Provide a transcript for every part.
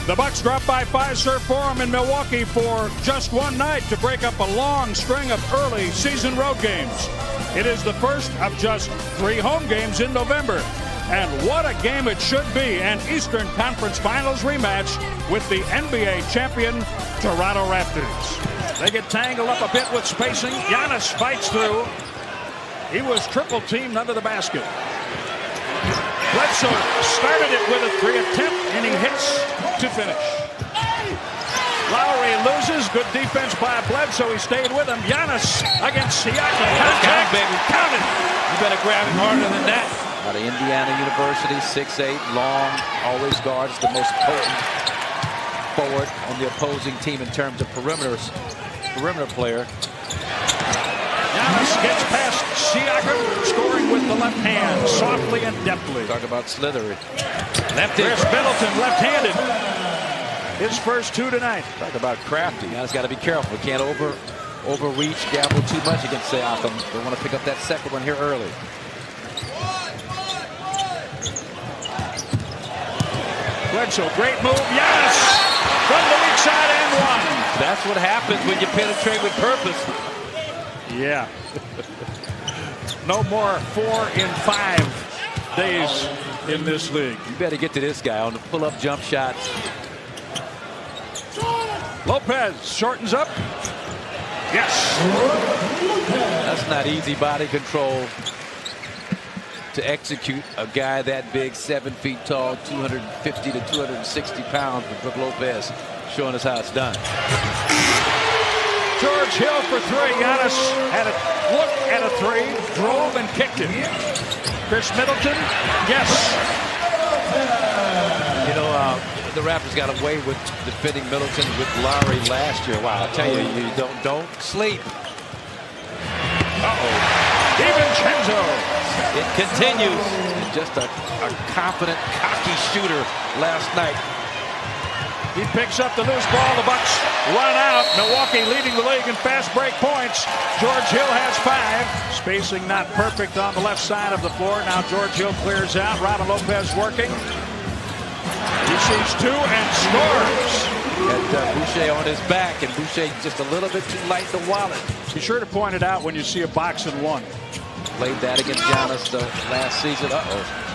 The Bucks drop by Fiserv Forum in Milwaukee for just one night to break up a long string of early season road games. It is the first of just 3 home games in November. And what a game it should be, an Eastern Conference Finals rematch with the NBA champion Toronto Raptors. They get tangled up a bit with spacing. Giannis fights through. He was triple teamed under the basket. Bledsoe started it with a 3 attempt, and he hits to finish. Lowry loses. Good defense by Bledsoe. He stayed with him. Giannis against Siakam. Contact, baby. Counted. You better grab him harder than that. Out of Indiana University, 6'8", long, always guards the most potent forward on the opposing team in terms of perimeter player. Giannis gets past Siakam, scoring with the left hand, softly and deftly. Talk about slithery. Chris Middleton, left-handed. His first 2 tonight. Talk about crafty. Giannis got to be careful. We can't overreach, gamble too much against Siakam. They want to pick up that second one here early. Bledsoe, great move. Giannis from the weak side and one. That's what happens when you penetrate with purpose. Yeah. No more 4 in 5 days in this league. You better get to this guy on the pull-up jump shots. Lopez shortens up. Yes. That's not easy body control to execute a guy that big, 7 feet tall, 250 to 260 pounds with Brook Lopez showing us how it's done. George Hill for 3. Giannis had a look at a 3, drove and kicked it. Chris Middleton, yes. You know, the Raptors got away with defending Middleton with Lowry last year. Wow, I tell you, you don't sleep. Uh-oh. DiVincenzo. It continues. And just a confident, cocky shooter last night. He picks up the loose ball. The Bucks run out. Milwaukee leading the league in fast break points. George Hill has 5. Spacing not perfect on the left side of the floor. Now George Hill clears out. Robin Lopez working. He sees 2 and scores. Got Boucher on his back, and Boucher just a little bit too light to wallet. Be sure to point it out when you see a box and 1. Played that against Giannis last season.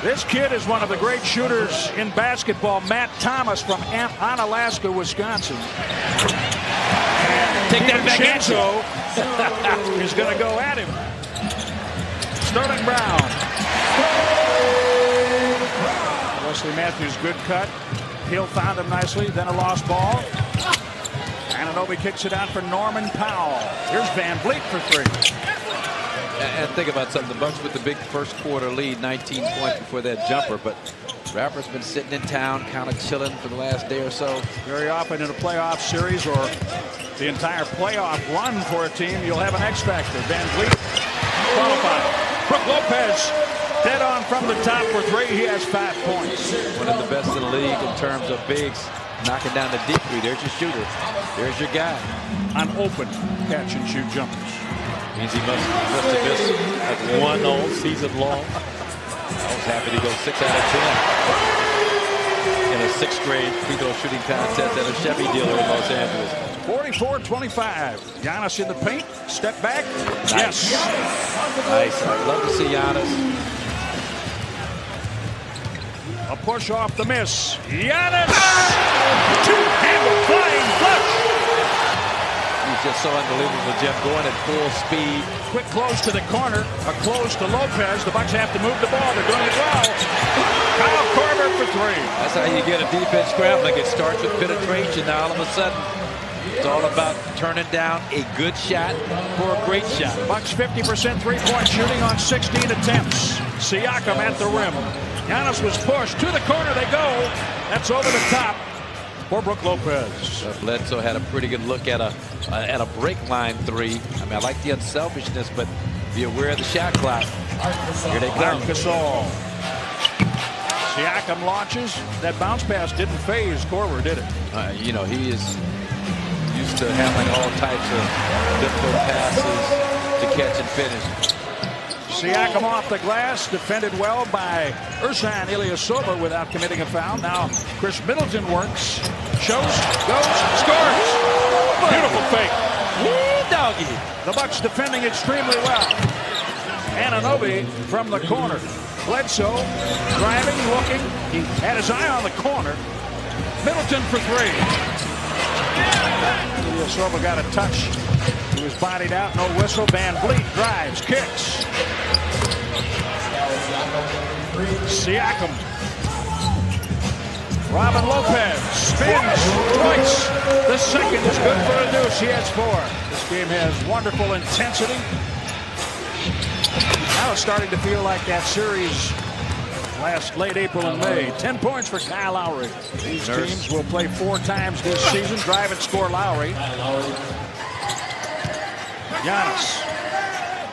This kid is one of the great shooters in basketball. Matt Thomas from Onalaska, Wisconsin. And Take that back at you. Is going to go at him. Sterling Brown. Wesley Matthews, good cut. Hill found him nicely. Then a lost ball. Anunoby kicks it out for Norman Powell. Here's Van Vliet for 3. And think about something. The Bucks with the big first quarter lead, 19 points before that jumper. But Raptors been sitting in town, kind of chilling for the last day or so. Very often in a playoff series or the entire playoff run for a team, you'll have an X factor. Van Vliet qualified. Brook Lopez dead on from the top for 3. He has 5 points. One of the best in the league in terms of bigs. Knocking down the deep 3. There's your shooter. There's your guy. On open catch and shoot jumpers. Means he must have missed like 1 all season long. I was happy to go 6 out of 10 in a 6th grade free throw shooting contest at a Chevy dealer in Los Angeles. 44-25. Giannis in the paint. Step back. Nice. Yes. Nice. I'd love to see Giannis. A push off the miss. Giannis. Two-handed flying flush. He's just so unbelievable, Jim, going at full speed. Quick close to the corner. A close to Lopez. The Bucks have to move the ball. They're doing it well. Kyle Korver for 3. That's how you get a defense scrambling. It starts with penetration. Now all of a sudden, it's all about turning down a good shot for a great shot. Bucks 50% three-point shooting on 16 attempts. Siakam at the rim. Giannis was pushed. To the corner they go. That's over the top for Brook Lopez. Bledsoe had a pretty good look at a break line 3. I mean, I like the unselfishness, but be aware of the shot clock. Here they come. Gasol. Siakam launches. That bounce pass didn't phase Korver, did it? You know, he is used to handling all types of difficult passes to catch and finish. Siakam off the glass, defended well by Ersan Ilyasova without committing a foul. Now Chris Middleton works, shows, goes, scores. Beautiful fake. Doggy. The Bucks defending extremely well. Anunoby from the corner. Bledsoe driving, looking. He had his eye on the corner. Middleton for three. Ilyasova got a touch. He was bodied out, no whistle. Van Vliet drives, kicks. Siakam. Robin Lopez spins twice. The second is good for a deuce. He has four. This game has wonderful intensity. Now it's starting to feel like that series late April and May. 10 points for Kyle Lowry. These teams will play 4 times this season. Drive and score Lowry. Giannis.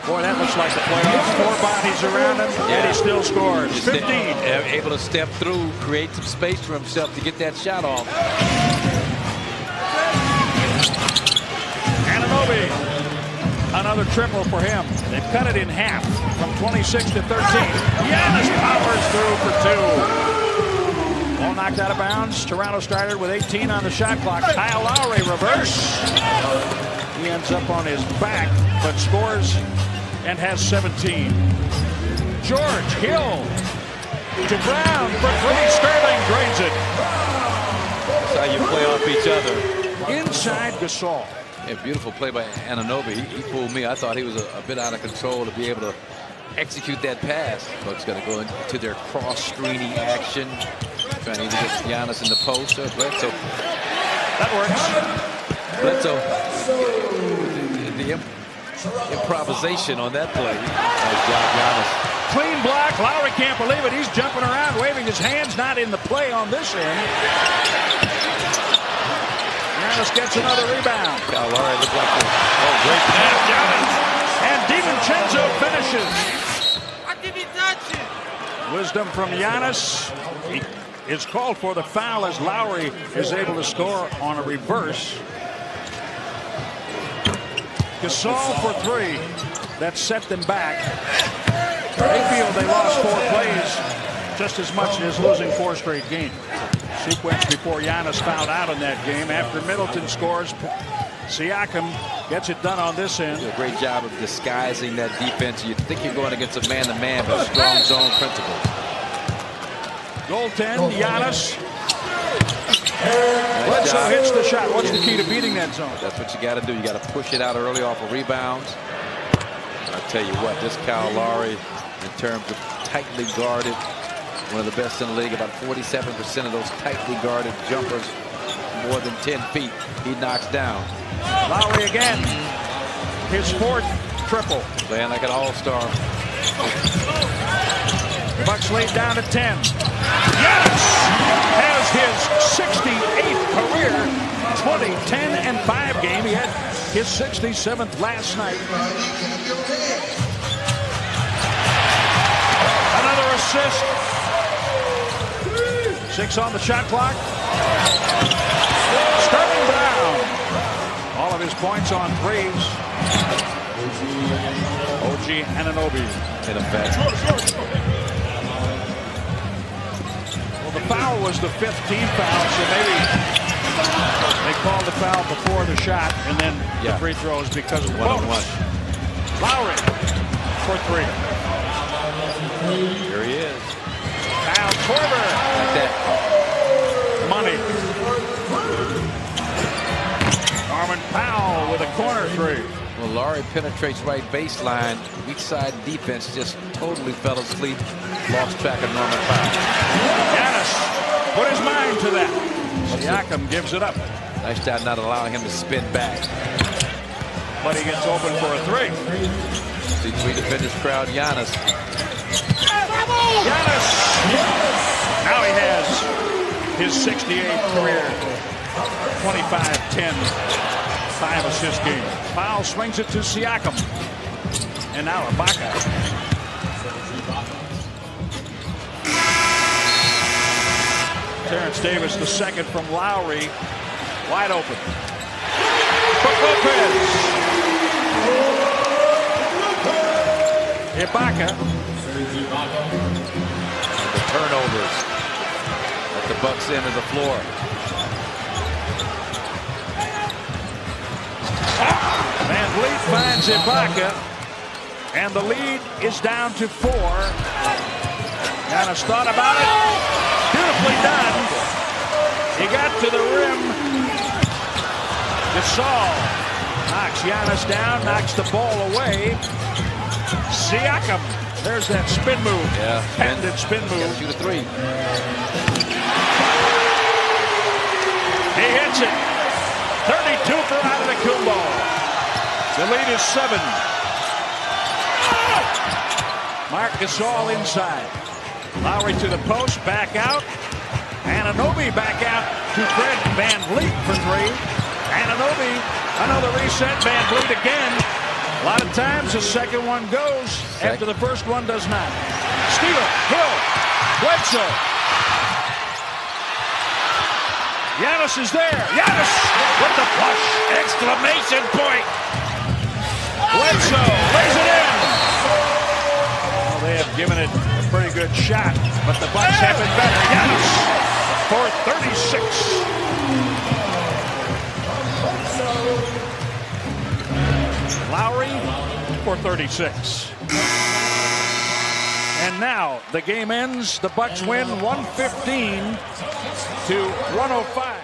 Boy, that looks like the playoffs. 4 bodies around him, and he still scores. 15. Able to step through, create some space for himself to get that shot off. Anunoby. Another triple for him. They've cut it in half from 26 to 13. Giannis powers through for 2. Ball knocked out of bounds. Toronto started with 18 on the shot clock. Kyle Lowry reverse. He ends up on his back, but scores and has 17. George Hill to Brown for 3. Sterling drains it. That's how you play off each other. Inside Gasol. A beautiful play by Anunoby. He fooled me. I thought he was a bit out of control to be able to execute that pass. Bucks going to go into their cross-screening action, trying to either get Giannis in the post or Bledsoe. That works. Bledsoe, the improvisation on that play. Nice job, Giannis. Clean block. Lowry can't believe it. He's jumping around, waving his hands. Not in the play on this end. Giannis gets another rebound. Kyle Lowry looked like great pass. Giannis. And DiVincenzo finishes. Why did he touch it? Wisdom from Giannis. He is called for the foul as Lowry is able to score on a reverse. Gasol for 3. That set them back. They feel they lost 4 plays just as much as losing 4 straight games. Sequence before Giannis fouled out in that game. After Middleton scores, Siakam gets it done on this end. A great job of disguising that defense. You think you're going against a man-to-man, but strong zone principle. Goaltend, Giannis. Bledsoe hits the shot. What's the key to beating that zone? That's what you got to do. You got to push it out early off of rebounds. I tell you what, this Kyle Lowry, in terms of tightly guarded, one of the best in the league. About 47% of those tightly guarded jumpers, more than 10 feet, he knocks down. Lowry again. His 4th triple. Playing like an all-star. Bucks lead down to 10. Giannis has his 68th career 20, 10, and 5 game. He had his 67th last night. Another assist. 6 on the shot clock. Sterling Brown. All of his points on 3s. OG Anunoby. In effect. Well, the foul was the 5th team foul, so maybe they called the foul before the shot, and then the free throws because of one-on-one. Lowry for 3. Here he is. Kyle Korver. Like that. Money. Norman Powell with a corner 3. Well, Lowry penetrates right baseline. Weak side defense just totally fell asleep. Lost track of Norman Powell. Giannis put his mind to that. Siakam gives it up. Nice job not allowing him to spin back. But he gets open for a 3. See 3 defenders crowd Giannis. Giannis. Now he has his 68th career 25-10 5-assist game. Powell swings it to Siakam. And now Ibaka. Terrence Davis, the second from Lowry. Wide open. Brook Lopez. Ibaka. The turnovers at the Bucks end of the floor. Van Vliet finds Ibaka, and the lead is down to 4. Giannis thought about it. Beautifully done. He got to the rim. Gasol knocks Giannis down, knocks the ball away. Siakam, there's that spin move. Yeah, patented spin move. Shoot a 3. He hits it. 32 for Antetokounmpo. The lead is 7. Marc Gasol inside. Lowry to the post, back out. Anunoby back out to Fred Van Vliet for 3. Anunoby, another reset. Van Vliet again. A lot of times the second one goes after the first one does not. Steal, Hill, Bledsoe. Giannis is there. Giannis with the push! Exclamation point! Bledsoe lays it in. Well, they have given it a pretty good shot, but the Bucks have been better. Giannis for 36. Lowry for 36. And now the game ends. The Bucks win 115 to 105.